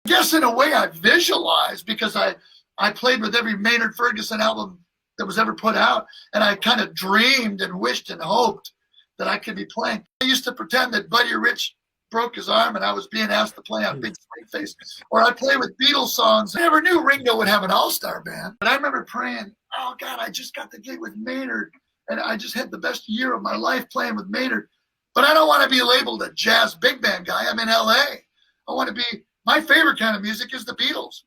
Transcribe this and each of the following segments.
I guess in a way I visualized because I played with every Maynard Ferguson album that was ever put out, and I kind of dreamed and wished and hoped that I could be playing. I used to pretend that Buddy Rich broke his arm and I was being asked to play on Big Swing Face, or I'd play with Beatles songs. I never knew Ringo would have an all-star band, but I remember praying, oh God, I just got the gig with Maynard and I just had the best year of my life playing with Maynard, but I don't want to be labeled a jazz big band guy. I'm in LA. I want to be, my favorite kind of music is the Beatles.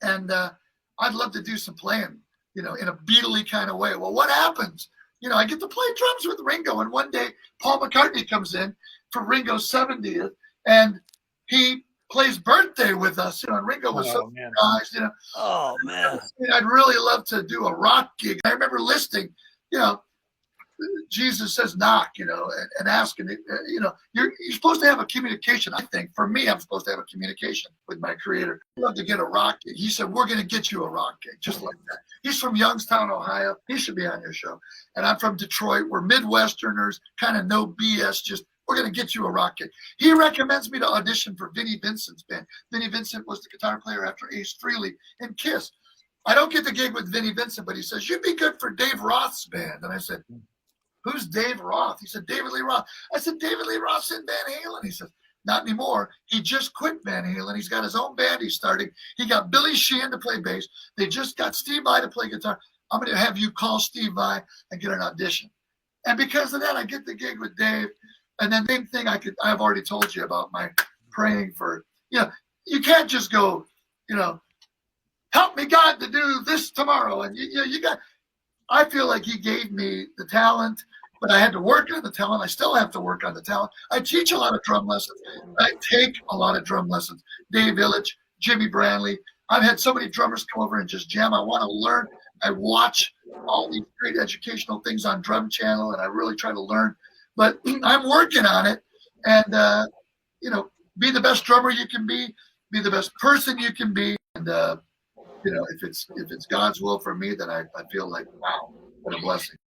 And I'd love to do some playing, in a Beatle-y kind of way. Well, what happens? I get to play drums with Ringo, and one day Paul McCartney comes in for Ringo's 70th, and he plays Birthday with us, and Ringo was so surprised, Oh, man. I'd really love to do a rock gig. I remember listing, Jesus says knock, and ask, and you're supposed to have a communication. I think for me, I'm supposed to have a communication with my creator. I'd love to get a rock gig. He said, we're going to get you a rock gig, just like that. He's from Youngstown, Ohio. He should be on your show. And I'm from Detroit. We're Midwesterners, kind of no BS, just we're going to get you a rock gig. He recommends me to audition for Vinnie Vincent's band. Vinnie Vincent was the guitar player after Ace Frehley and Kiss. I don't get the gig with Vinnie Vincent, but he says, you'd be good for Dave Roth's band. And I said, who's Dave Roth? He said, David Lee Roth. I said, David Lee Roth's in Van Halen. He said, not anymore. He just quit Van Halen. He's got his own band he's starting. He got Billy Sheehan to play bass. They just got Steve Vai to play guitar. I'm going to have you call Steve Vai and get an audition. And because of that, I get the gig with Dave. And then the same thing I've already told you about my praying for, you can't just go, help me God to do this tomorrow. And I feel like he gave me the talent, but I had to work on the talent. I still have to work on the talent. I teach a lot of drum lessons. I take a lot of drum lessons. Dave Illich, Jimmy Brantley. I've had so many drummers come over and just jam. I want to learn. I watch all these great educational things on Drum Channel, and I really try to learn. But I'm working on it. And, be the best drummer you can be the best person you can be. And, if it's God's will for me, then I feel like, wow, what a blessing.